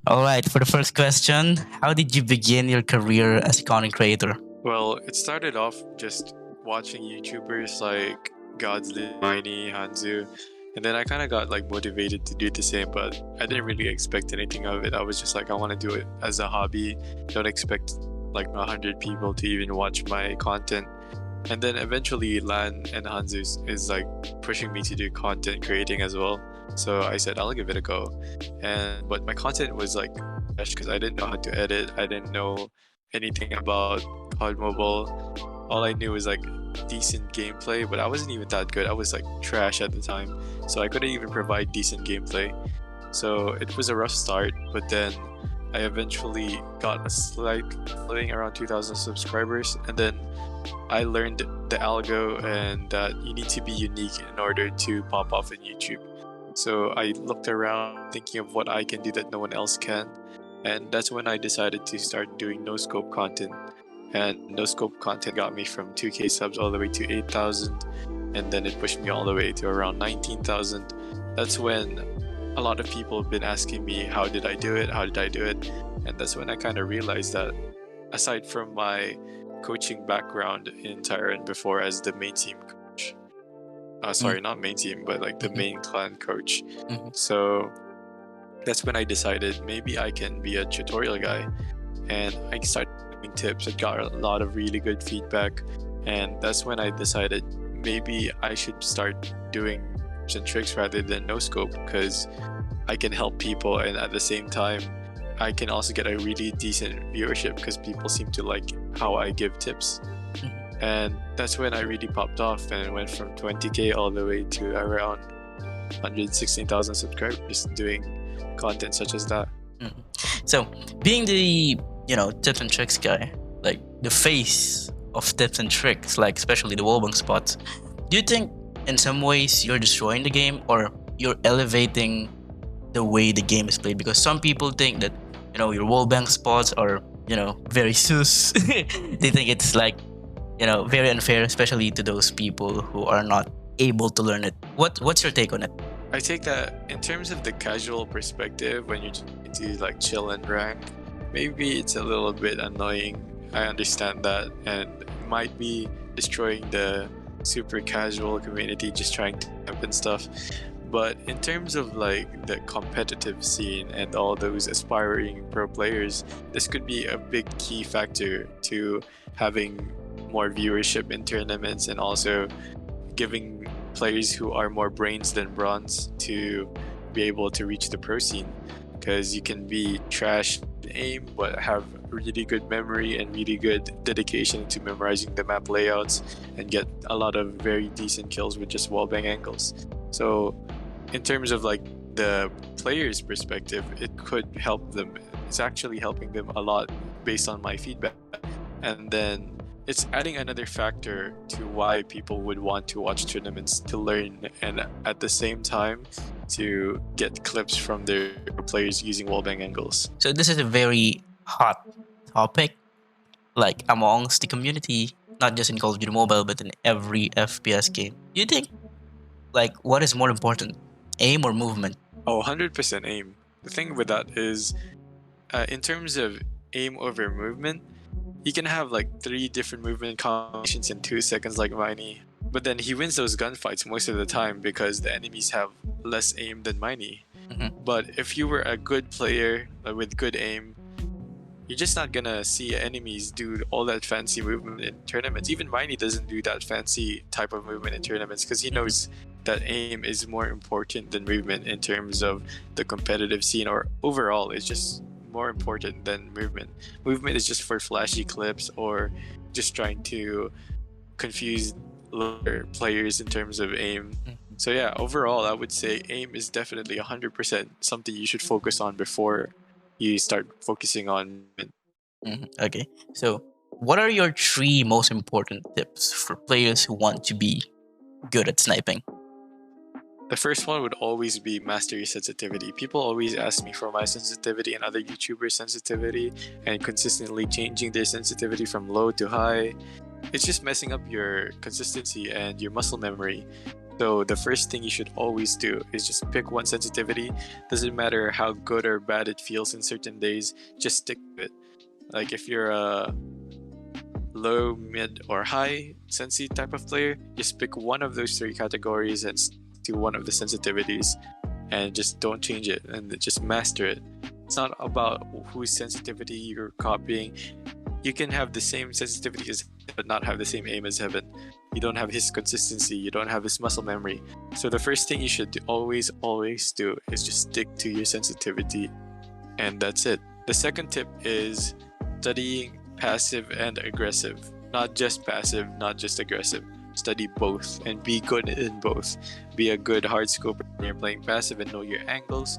All right, for the first question, how did you begin your career as a content creator? Well, it started off just watching YouTubers like Godsley, Miney, Hanzu, and then I kind of got like motivated to do the same, but I didn't really expect anything of it. I was just like, I want to do it as a hobby. Don't expect like 100 people to even watch my content. And then eventually Lan and Hanzu is like pushing me to do content creating as well. So I said I'll give it a go. But my content was like fresh because I didn't know how to edit. I didn't know anything about COD Mobile. All I knew was like decent gameplay, but I wasn't even that good. I was like trash at the time, so I couldn't even provide decent gameplay. So it was a rough start, but then I eventually got a slight following, around 2,000 subscribers, and then I learned the algo and that you need to be unique in order to pop off in YouTube. So I looked around thinking of what I can do that no one else can, and that's when I decided to start doing no scope content. And no scope content got me from 2K subs all the way to 8,000, and then it pushed me all the way to around 19,000. That's when a lot of people have been asking me, how did I do it? How did I do it? And that's when I kind of realized that aside from my coaching background in Tyrant before as the main team coach, sorry, not main team, but like the main clan coach. So that's when I decided maybe I can be a tutorial guy, and I started giving tips. It got a lot of really good feedback, and that's when I decided maybe I should start doing tips and tricks rather than no scope, because I can help people, and at the same time I can also get a really decent viewership because people seem to like how I give tips. And that's when I really popped off and went from 20k all the way to around 116,000 subscribers doing content such as that. So, being the tips and tricks guy, like the face of tips and tricks, like especially the wallbang spots, do you think in some ways you're destroying the game or you're elevating the way the game is played? Because some people think that your wallbang spots are very sus. They think it's like very unfair, especially to those people who are not able to learn it. What's your take on it? I take that in terms of the casual perspective, when you're trying to like chill and rank, maybe it's a little bit annoying. I understand that, and it might be destroying the super casual community just trying to camp and stuff. But in terms of like the competitive scene and all those aspiring pro players, this could be a big key factor to having more viewership in tournaments, and also giving players who are more brains than bronze to be able to reach the pro scene, because you can be trash in aim but have really good memory and really good dedication to memorizing the map layouts and get a lot of very decent kills with just wallbang angles. So in terms of like the player's perspective, it could help them. It's actually helping them a lot based on my feedback. And then it's adding another factor to why people would want to watch tournaments, to learn, and at the same time to get clips from their players using wallbang angles. So this is a very hot topic, like amongst the community, not just in Call of Duty Mobile, but in every FPS game. Do you think, like, what is more important, aim or movement? Oh, 100% aim. The thing with that is, in terms of aim over movement, you can have like 3 different movement combinations in 2 seconds like Miney, but then he wins those gunfights most of the time because the enemies have less aim than Miney. But if you were a good player with good aim, you're just not gonna see enemies do all that fancy movement in tournaments. Even Miney doesn't do that fancy type of movement in tournaments because he knows that aim is more important than movement in terms of the competitive scene, or overall it's just more important than movement. Movement is just for flashy clips or just trying to confuse lower players in terms of aim. So yeah, overall I would say aim is definitely 100% something you should focus on before you start focusing on movement. Okay, so what are your 3 most important tips for players who want to be good at sniping? The first one would always be master your sensitivity. People always ask me for my sensitivity and other YouTubers' sensitivity, and consistently changing their sensitivity from low to high. It's just messing up your consistency and your muscle memory. So the first thing you should always do is just pick one sensitivity. Doesn't matter how good or bad it feels in certain days, just stick to it. Like if you're a low, mid, or high sensi type of player, just pick one of those three categories and do one of the sensitivities, and just don't change it and just master it. It's not about whose sensitivity you're copying. You can have the same sensitivity as but not have the same aim as Heaven. You don't have his consistency, you don't have his muscle memory. So the first thing you should always do is just stick to your sensitivity, and that's it. The second tip is studying passive and aggressive. Not just passive, not just aggressive. Study both and be good in both. Be a good hard scoper when you're playing passive and know your angles.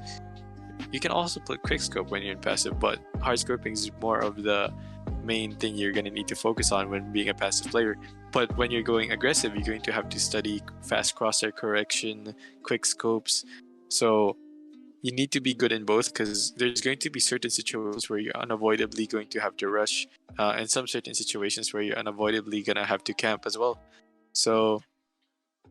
You can also play quick scope when you're in passive, but hard scoping is more of the main thing you're going to need to focus on when being a passive player. But when you're going aggressive, you're going to have to study fast crosshair correction, quick scopes. So you need to be good in both, because there's going to be certain situations where you're unavoidably going to have to rush, and some certain situations where you're unavoidably going to have to camp as well. So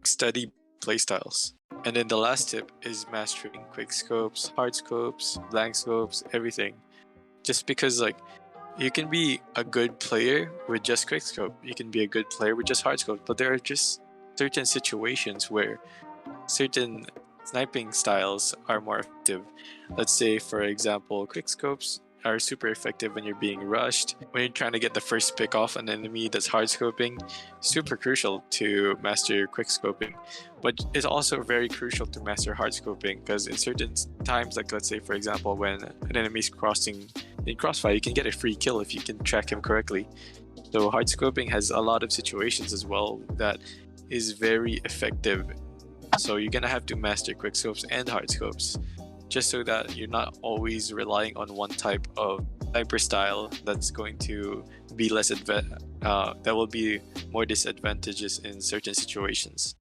study playstyles. And then the last tip is mastering quick scopes, hard scopes, blank scopes, everything. Just because like you can be a good player with just quick scope, you can be a good player with just hard scope, but there are just certain situations where certain sniping styles are more effective. Let's say, for example, quick scopes are super effective when you're being rushed, when you're trying to get the first pick off an enemy that's hard scoping. Super crucial to master quick scoping, but it's also very crucial to master hard scoping, because in certain times, like let's say for example when an enemy's crossing in crossfire, you can get a free kill if you can track him correctly. So hard scoping has a lot of situations as well that is very effective. So you're gonna have to master quick scopes and hard scopes, just so that you're not always relying on one type of sniper style that's going to be less that will be more disadvantageous in certain situations.